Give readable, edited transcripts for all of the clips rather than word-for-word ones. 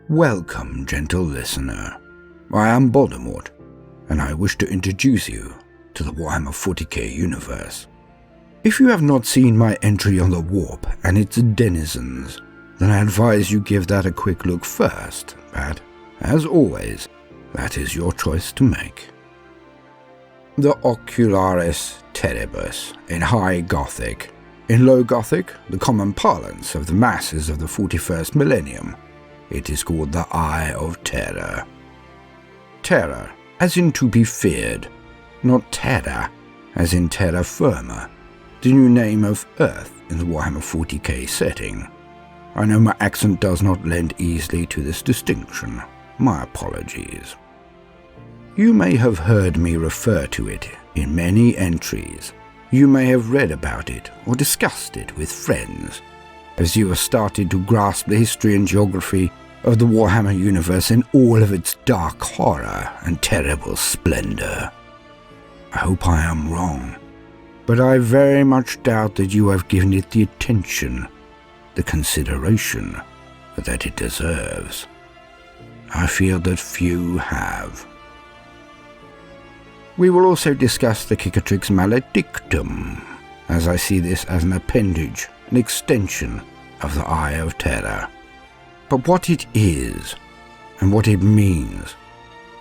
Welcome, gentle listener. I am Voldemort, and I wish to introduce you to the Warhammer 40K universe. If you have not seen my entry on the Warp and its denizens, then I advise you give that a quick look first, but, as always, that is your choice to make. The Ocularis Terribus in High Gothic. In Low Gothic, the common parlance of the masses of the 41st millennium, it is called the Eye of Terror. Terror, as in to be feared, not terra, as in terra firma, the new name of Earth in the Warhammer 40K setting. I know my accent does not lend easily to this distinction. My apologies. You may have heard me refer to it in many entries. You may have read about it or discussed it with friends, as you have started to grasp the history and geography of the Warhammer universe in all of its dark horror and terrible splendor. I hope I am wrong, but I very much doubt that you have given it the attention, the consideration that it deserves. I feel that few have. We will also discuss the Cicatrix Maledictum, as I see this as an appendage, an extension of the Eye of Terror. But what it is, and what it means,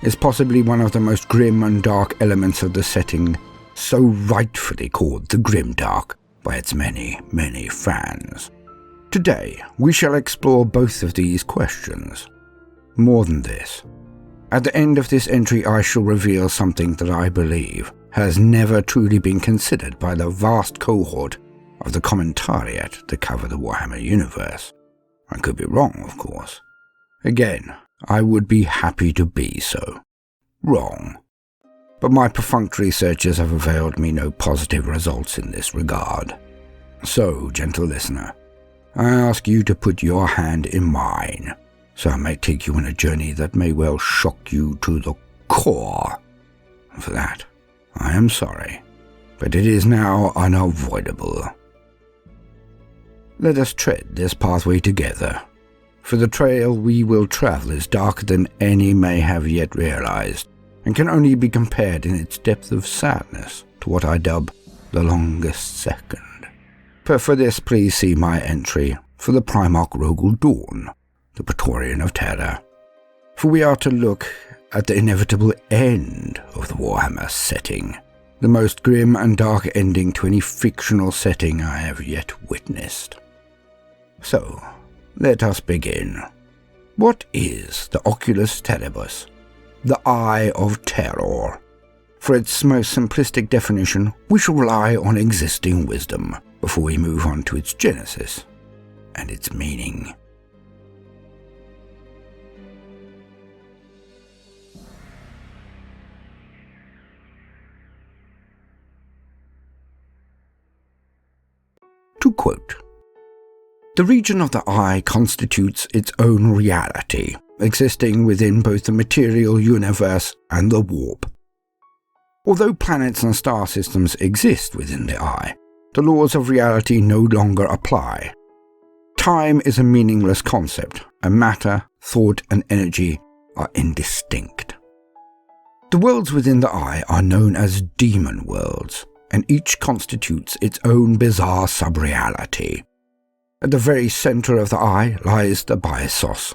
is possibly one of the most grim and dark elements of the setting, so rightfully called the Grimdark by its many, many fans. Today, we shall explore both of these questions. More than this, at the end of this entry I shall reveal something that I believe has never truly been considered by the vast cohort of the commentariat that cover the Warhammer universe. I could be wrong, of course. Again, I would be happy to be so. Wrong. But my perfunctory searches have availed me no positive results in this regard. So, gentle listener, I ask you to put your hand in mine, so I may take you on a journey that may well shock you to the core. For that, I am sorry, but it is now unavoidable. Let us tread this pathway together, for the trail we will travel is darker than any may have yet realized, and can only be compared in its depth of sadness to what I dub the longest second. But for this please see my entry for the Primarch Rogel Dawn, the Praetorian of Terror, for we are to look at the inevitable end of the Warhammer setting, the most grim and dark ending to any fictional setting I have yet witnessed. So, let us begin. What is the Oculus Terribus, the Eye of Terror? For its most simplistic definition, we shall rely on existing wisdom before we move on to its genesis and its meaning. To quote, "The region of the eye constitutes its own reality, existing within both the material universe and the warp. Although planets and star systems exist within the eye, the laws of reality no longer apply. Time is a meaningless concept, and matter, thought, and energy are indistinct. The worlds within the eye are known as demon worlds, and each constitutes its own bizarre sub-reality. At the very center of the eye lies the Biosos,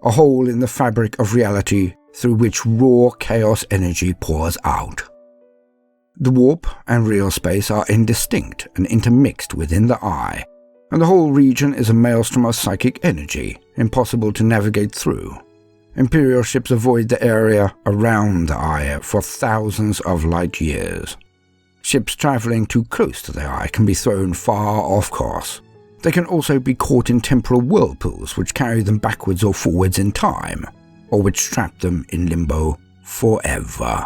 a hole in the fabric of reality through which raw chaos energy pours out. The warp and real space are indistinct and intermixed within the eye, and the whole region is a maelstrom of psychic energy, impossible to navigate through. Imperial ships avoid the area around the eye for thousands of light years. Ships traveling too close to the eye can be thrown far off course. They can also be caught in temporal whirlpools which carry them backwards or forwards in time, or which trap them in limbo forever.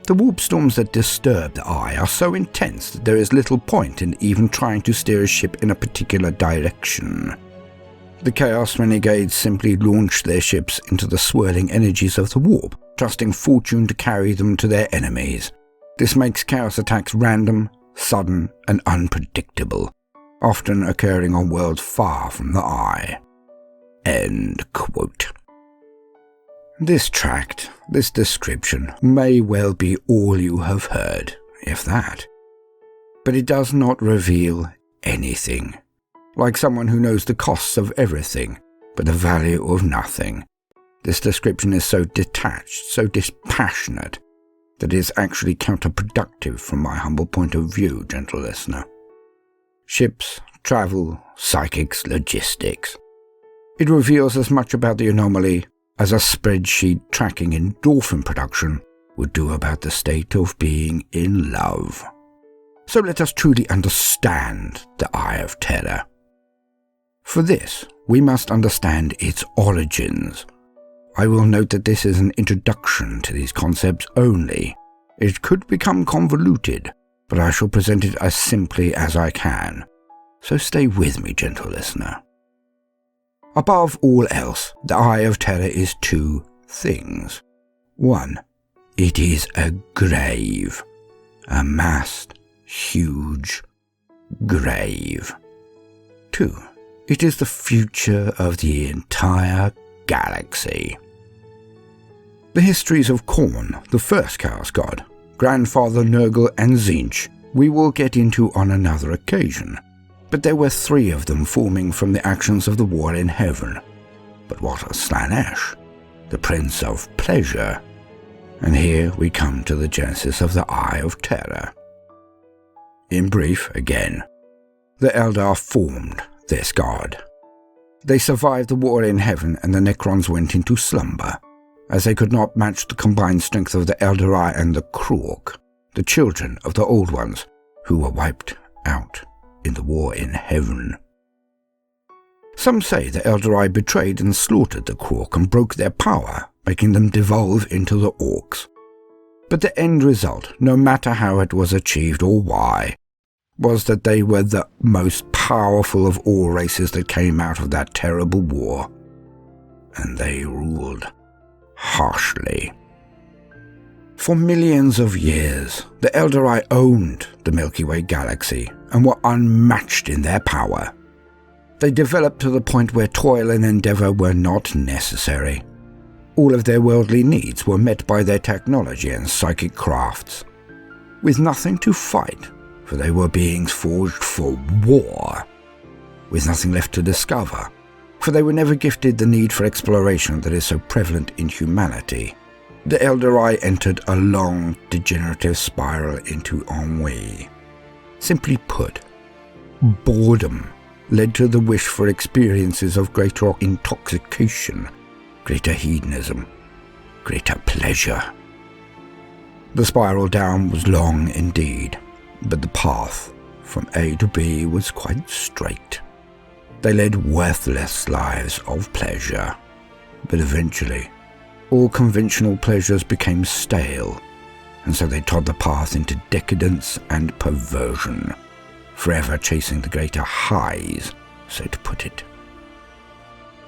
The warp storms that disturb the eye are so intense that there is little point in even trying to steer a ship in a particular direction. The Chaos Renegades simply launched their ships into the swirling energies of the warp, trusting fortune to carry them to their enemies. This makes Chaos attacks random, sudden, and unpredictable, often occurring on worlds far from the eye. End quote. This tract, this description, may well be all you have heard, if that. But it does not reveal anything. Like someone who knows the costs of everything, but the value of nothing. This description is so detached, so dispassionate, that it is actually counterproductive from my humble point of view, gentle listener. Ships, travel, psychics, logistics. It reveals as much about the anomaly as a spreadsheet tracking endorphin production would do about the state of being in love. So let us truly understand the Eye of Terror. For this, we must understand its origins. I will note that this is an introduction to these concepts only. It could become convoluted, but I shall present it as simply as I can. So stay with me, gentle listener. Above all else, the Eye of Terror is two things. 1. It is a grave. A massed, huge grave. 2. It is the future of the entire galaxy. The histories of Khorne, the first Chaos God, Grandfather Nurgle and Tzeentch, we will get into on another occasion, but there were 3 of them forming from the actions of the war in heaven. But what of Slaanesh, the Prince of Pleasure? And here we come to the genesis of the Eye of Terror. In brief, again, the Eldar formed this god. They survived the war in heaven and the Necrons went into slumber, as they could not match the combined strength of the Eldari and the Krork, the children of the Old Ones, who were wiped out in the war in heaven. Some say the Eldari betrayed and slaughtered the Krork and broke their power, making them devolve into the Orcs. But the end result, no matter how it was achieved or why, was that they were the most powerful of all races that came out of that terrible war, and they ruled harshly. For millions of years, the Eldari owned the Milky Way galaxy and were unmatched in their power. They developed to the point where toil and endeavor were not necessary. All of their worldly needs were met by their technology and psychic crafts. With nothing to fight, for they were beings forged for war. With nothing left to discover, for they were never gifted the need for exploration that is so prevalent in humanity. The Eldari entered a long, degenerative spiral into ennui. Simply put, boredom led to the wish for experiences of greater intoxication, greater hedonism, greater pleasure. The spiral down was long indeed, but the path from A to B was quite straight. They led worthless lives of pleasure, but eventually all conventional pleasures became stale, and so they trod the path into decadence and perversion, forever chasing the greater highs, so to put it.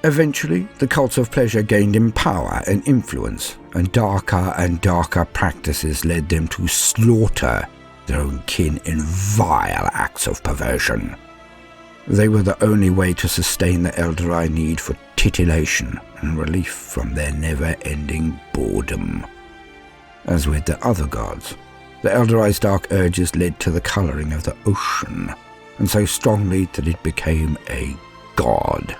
Eventually, the cults of pleasure gained in power and influence, and darker practices led them to slaughter their own kin in vile acts of perversion. They were the only way to sustain the Eldari need for titillation and relief from their never-ending boredom. As with the other gods, the Eldari's dark urges led to the colouring of the ocean, and so strongly that it became a god.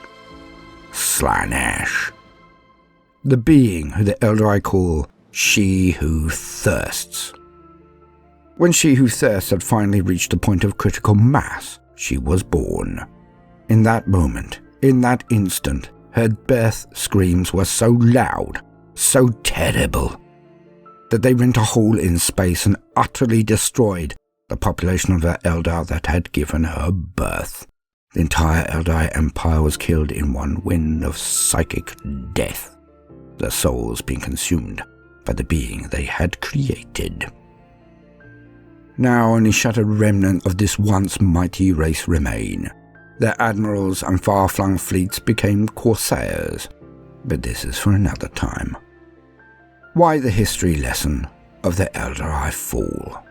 Slaanesh, the being who the Eldari call She Who Thirsts. When She Who Thirsts had finally reached the point of critical mass, she was born. In that moment, in that instant, her birth screams were so loud, so terrible, that they rent a hole in space and utterly destroyed the population of the Eldar that had given her birth. The entire Eldar Empire was killed in one wind of psychic death, their souls being consumed by the being they had created. Now only shattered remnants of this once mighty race remain, Their admirals and far-flung fleets became corsairs, but this is for another time. Why the history lesson of the Eldari fall?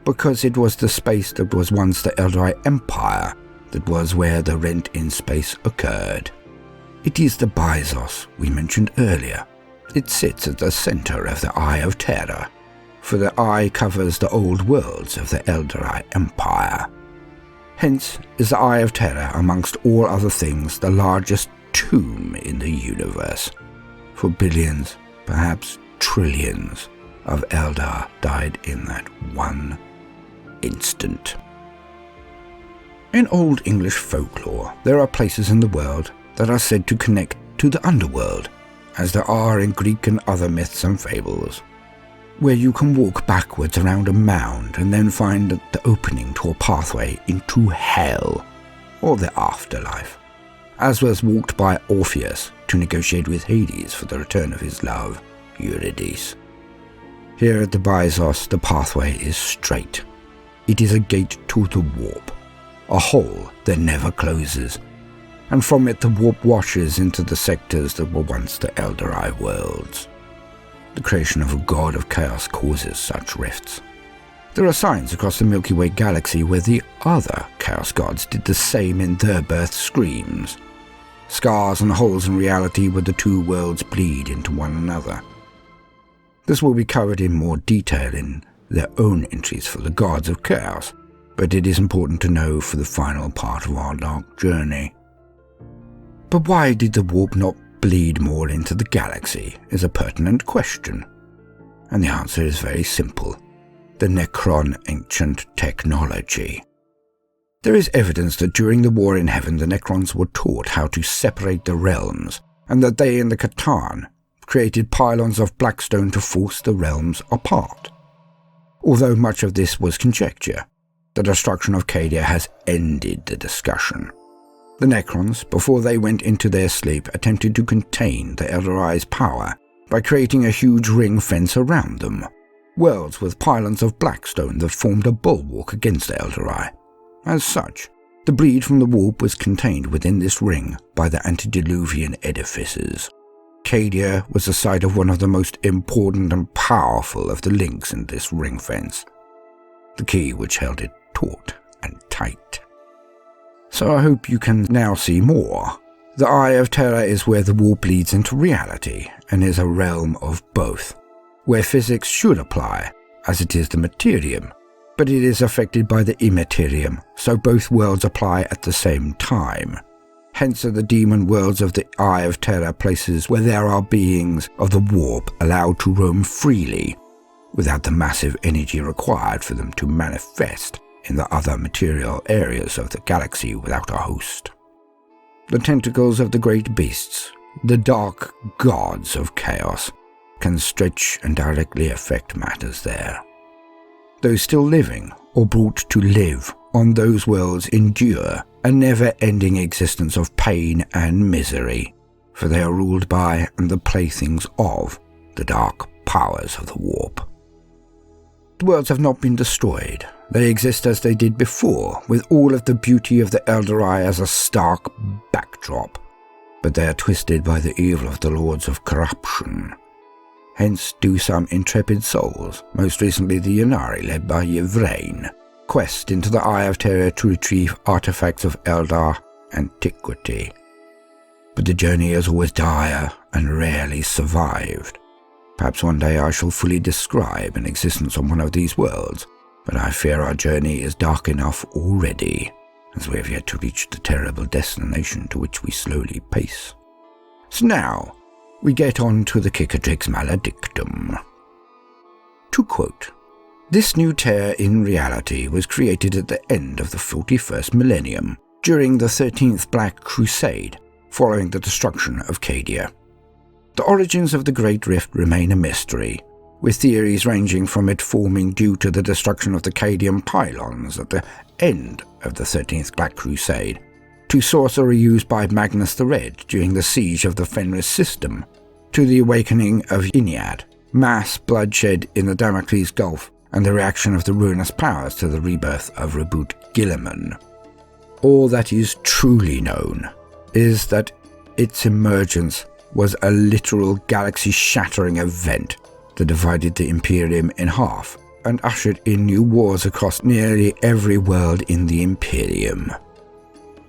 Because it was the space that was once the Eldari Empire that was where the rent in space occurred. It is the Byzos we mentioned earlier. It sits at the center of the Eye of Terror, for the Eye covers the old worlds of the Eldari Empire. Hence is the Eye of Terror, amongst all other things, the largest tomb in the universe. For billions, perhaps trillions, of Eldar died in that one instant. In Old English folklore, there are places in the world that are said to connect to the underworld, as there are in Greek and other myths and fables, where you can walk backwards around a mound and then find the opening to a pathway into hell, or the afterlife, as was walked by Orpheus to negotiate with Hades for the return of his love, Eurydice. Here at the Byzos, the pathway is straight. It is a gate to the warp, a hole that never closes, and from it the warp washes into the sectors that were once the Eldari worlds. The creation of a god of chaos causes such rifts. There are signs across the Milky Way galaxy where the other chaos gods did the same in their birth screams. Scars and holes in reality where the two worlds bleed into one another. This will be covered in more detail in their own entries for the gods of chaos, but it is important to know for the final part of our dark journey. But why did the warp not bleed more into the galaxy is a pertinent question, and the answer is very simple: the Necron ancient technology. There is evidence that during the War in Heaven the Necrons were taught how to separate the realms, and that they and the Catan created pylons of blackstone to force the realms apart. Although much of this was conjecture, the destruction of Cadia has ended the discussion. The Necrons, before they went into their sleep, attempted to contain the Eldari's power by creating a huge ring fence around them, worlds with pylons of blackstone that formed a bulwark against the Eldari. As such, the bleed from the warp was contained within this ring by the antediluvian edifices. Cadia was the site of one of the most important and powerful of the links in this ring fence, the key which held it taut and tight. So I hope you can now see more. The Eye of Terror is where the warp leads into reality, and is a realm of both, where physics should apply, as it is the materium, but it is affected by the immaterium, so both worlds apply at the same time. Hence are the demon worlds of the Eye of Terror places where there are beings of the warp allowed to roam freely, without the massive energy required for them to manifest in the other material areas of the galaxy without a host. The tentacles of the great beasts, the dark gods of chaos, can stretch and directly affect matters there. Those still living, or brought to live, on those worlds endure a never-ending existence of pain and misery, for they are ruled by and the playthings of the dark powers of the warp. The worlds have not been destroyed. They exist as they did before, with all of the beauty of the Eldari as a stark backdrop, but they are twisted by the evil of the Lords of Corruption. Hence do some intrepid souls, most recently the Ynnari led by Yvraine, quest into the Eye of Terror to retrieve artifacts of Eldar antiquity. But the journey is always dire and rarely survived. Perhaps one day I shall fully describe an existence on one of these worlds, but I fear our journey is dark enough already, as we have yet to reach the terrible destination to which we slowly pace. So now, we get on to the Cicatrix Maledictum. To quote, "This new tear in reality was created at the end of the 41st millennium, during the 13th Black Crusade, following the destruction of Cadia. The origins of the Great Rift remain a mystery, with theories ranging from it forming due to the destruction of the Cadian pylons at the end of the 13th Black Crusade, to sorcery used by Magnus the Red during the siege of the Fenris system, to the awakening of Ynnead, mass bloodshed in the Damocles Gulf, and the reaction of the ruinous powers to the rebirth of Reboot Guilliman. All that is truly known is that its emergence was a literal galaxy-shattering event that divided the Imperium in half and ushered in new wars across nearly every world in the Imperium.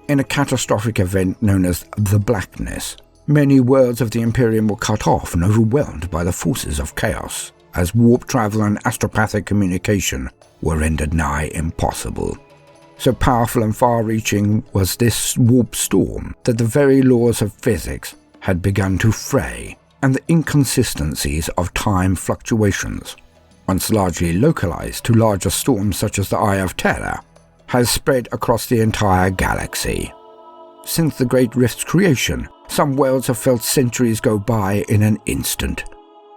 In a catastrophic event known as the Blackness, many worlds of the Imperium were cut off and overwhelmed by the forces of chaos, as warp travel and astropathic communication were rendered nigh impossible. So powerful and far-reaching was this warp storm that the very laws of physics had begun to fray, and the inconsistencies of time fluctuations, once largely localized to larger storms such as the Eye of Terror, has spread across the entire galaxy. Since the Great Rift's creation, some worlds have felt centuries go by in an instant,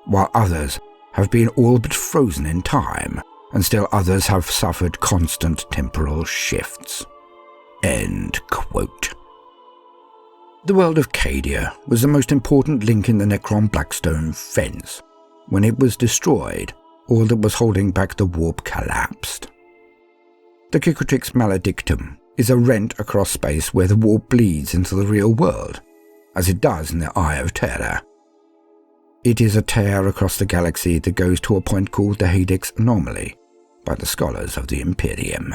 while others have been all but frozen in time, and still others have suffered constant temporal shifts. End quote. The world of Cadia was the most important link in the Necron Blackstone fence. When it was destroyed, all that was holding back the warp collapsed. The Cicatrix Maledictum is a rent across space where the warp bleeds into the real world, as it does in the Eye of Terror. It is a tear across the galaxy that goes to a point called the Hadex Anomaly by the scholars of the Imperium.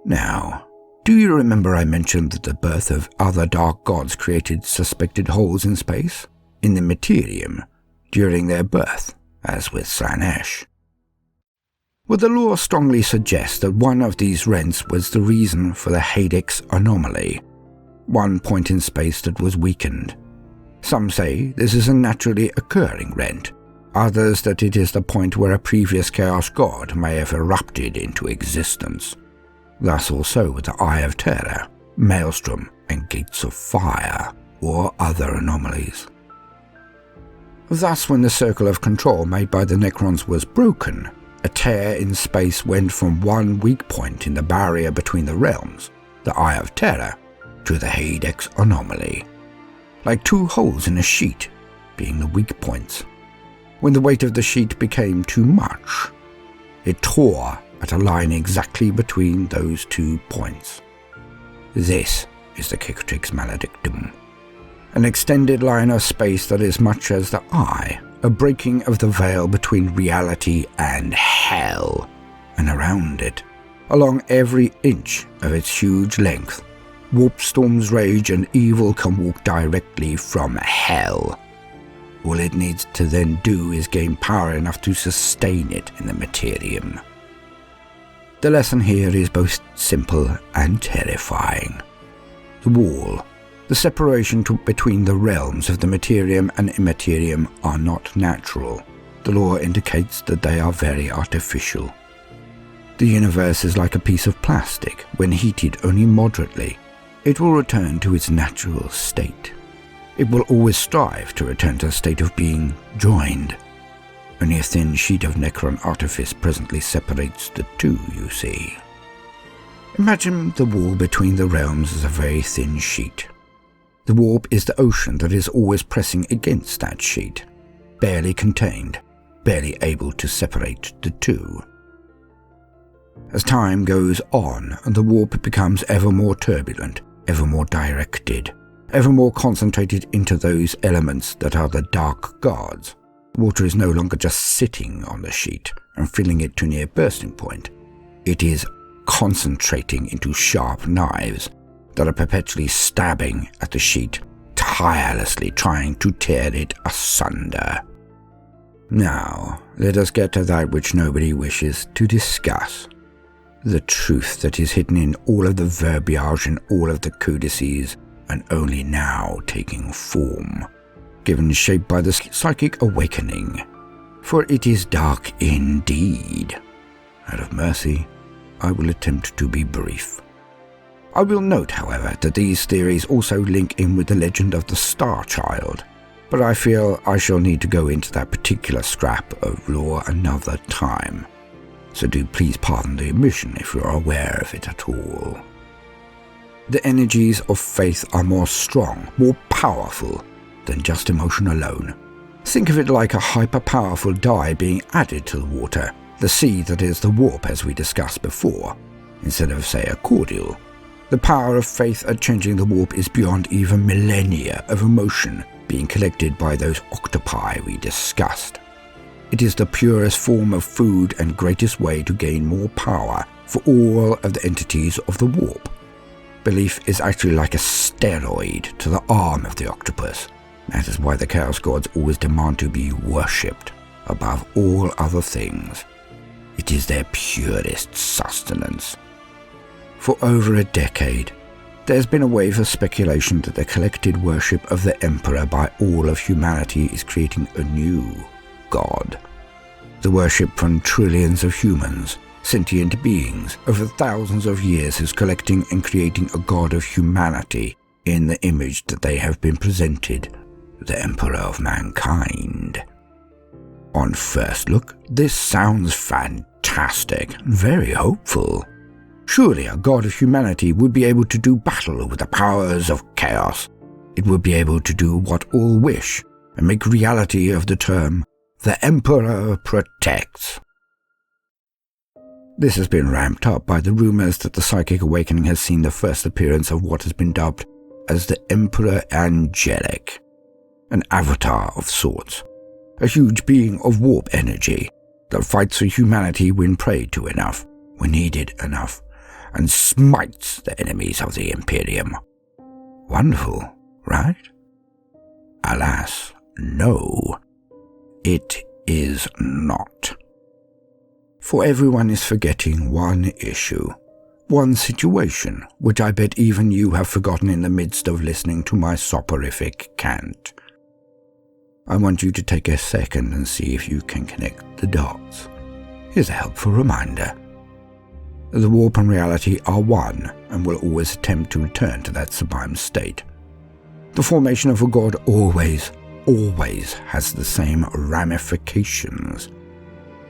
Now, do you remember I mentioned that the birth of other dark gods created suspected holes in space, in the Materium, during their birth, as with Slaanesh? Well, the lore strongly suggests that one of these rents was the reason for the Hadex Anomaly, one point in space that was weakened. Some say this is a naturally occurring rent, others that it is the point where a previous Chaos God may have erupted into existence. Thus also with the Eye of Terror, Maelstrom, and Gates of Fire, or other anomalies. Thus, when the circle of control made by the Necrons was broken, a tear in space went from one weak point in the barrier between the realms, the Eye of Terror, to the Hadex Anomaly, like two holes in a sheet, being the weak points. When the weight of the sheet became too much, it tore at a line exactly between those 2 points. This is the Cicatrix Maledictum, an extended line of space that is much as the eye, a breaking of the veil between reality and hell, and around it, along every inch of its huge length, warp storms rage and evil can walk directly from hell. All it needs to then do is gain power enough to sustain it in the Materium. The lesson here is both simple and terrifying. The wall, the separation between the realms of the Materium and Immaterium, are not natural. The lore indicates that they are very artificial. The universe is like a piece of plastic. When heated only moderately, it will return to its natural state. It will always strive to return to a state of being joined. Only a thin sheet of Necron artifice presently separates the two, you see. Imagine the wall between the realms as a very thin sheet. The warp is the ocean that is always pressing against that sheet, barely contained, barely able to separate the two. As time goes on, the warp becomes ever more turbulent, ever more directed, ever more concentrated into those elements that are the dark gods. Water is no longer just sitting on the sheet and filling it to near bursting point. It is concentrating into sharp knives that are perpetually stabbing at the sheet, tirelessly trying to tear it asunder. Now, let us get to that which nobody wishes to discuss. The truth that is hidden in all of the verbiage and all of the codices, and only now taking form, given shape by the psychic awakening. For it is dark indeed. Out of mercy, I will attempt to be brief. I will note, however, that these theories also link in with the legend of the Star Child, but I feel I shall need to go into that particular scrap of lore another time, so do please pardon the omission if you are aware of it at all. The energies of faith are more strong, more powerful than just emotion alone. Think of it like a hyper-powerful dye being added to the water, the sea that is the warp as we discussed before, instead of, say, a cordial, The power of faith at changing the warp is beyond even millennia of emotion being collected by those octopi we discussed. It is the purest form of food and greatest way to gain more power for all of the entities of the warp. Belief is actually like a steroid to the arm of the octopus. That is why the Chaos Gods always demand to be worshipped above all other things. It is their purest sustenance. For over a decade, there has been a wave of speculation that the collected worship of the Emperor by all of humanity is creating a new god. The worship from trillions of humans, sentient beings, over thousands of years is collecting and creating a god of humanity in the image that they have been presented, the Emperor of mankind. On first look, this sounds fantastic, very hopeful. Surely a god of humanity would be able to do battle with the powers of chaos. It would be able to do what all wish, and make reality of the term, the Emperor protects. This has been ramped up by the rumors that the Psychic Awakening has seen the first appearance of what has been dubbed as the Emperor Angelic, an avatar of sorts, a huge being of warp energy that fights for humanity when prayed to enough, when needed enough, and smites the enemies of the Imperium. Wonderful, right? Alas, no, it is not. For everyone is forgetting one issue, one situation, which I bet even you have forgotten in the midst of listening to my soporific cant. I want you to take a second and see if you can connect the dots. Here's a helpful reminder. The warp and reality are one, and will always attempt to return to that sublime state. The formation of a god always has the same ramifications.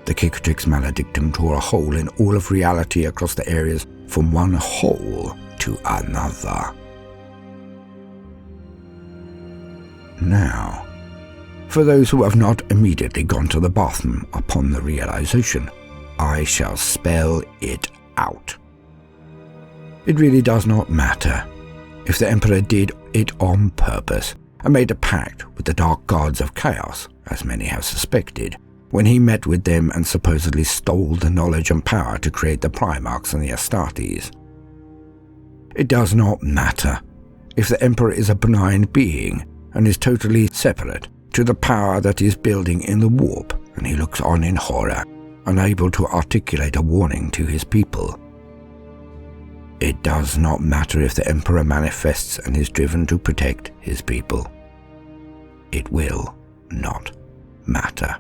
The Cicatrix Maledictum tore a hole in all of reality across the areas from one hole to another. Now, for those who have not immediately gone to the bathroom upon the realization, I shall spell it out. It really does not matter if the Emperor did it on purpose and made a pact with the dark gods of chaos, as many have suspected, when he met with them and supposedly stole the knowledge and power to create the Primarchs and the Astartes. It does not matter if the Emperor is a benign being and is totally separate to the power that is building in the warp, and he looks on in horror, unable to articulate a warning to his people. It does not matter if the Emperor manifests and is driven to protect his people. It will not matter.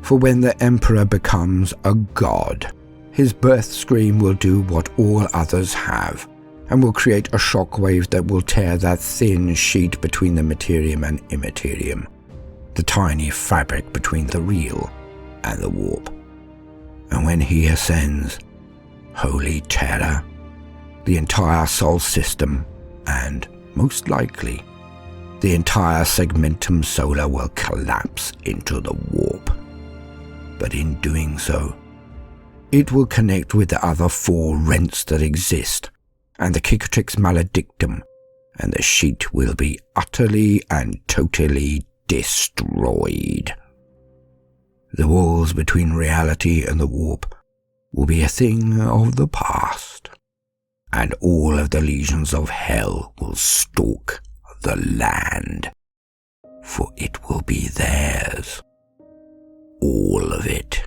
For when the Emperor becomes a god, his birth scream will do what all others have, and will create a shockwave that will tear that thin sheet between the materium and immaterium, the tiny fabric between the real and the warp. And when he ascends, holy terror, the entire Sol system, and, most likely, the entire segmentum solar will collapse into the warp. But in doing so, it will connect with the other 4 rents that exist, and the Cicatrix Maledictum, and the sheet will be utterly and totally destroyed. The walls between reality and the warp will be a thing of the past, and all of the legions of hell will stalk the land, for it will be theirs, all of it.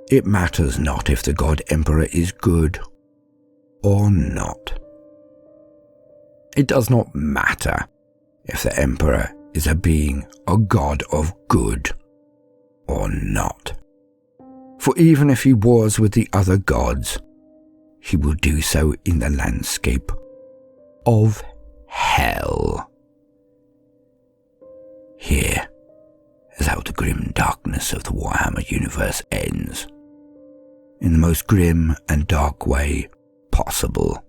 It matters not if the God Emperor is good or not. It does not matter if the Emperor is a being, a god of good or not. For even if he wars with the other gods, he will do so in the landscape of hell. Here is how the grim darkness of the Warhammer universe ends, in the most grim and dark way possible,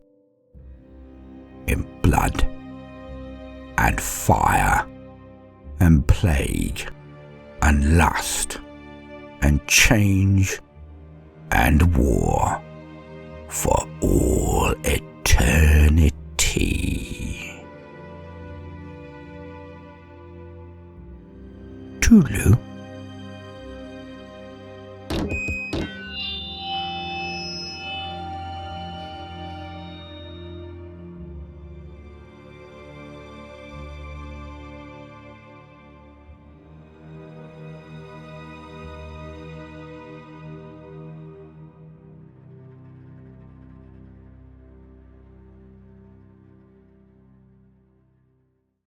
in blood and fire and plague and lust and change and war for all eternity. Tulu.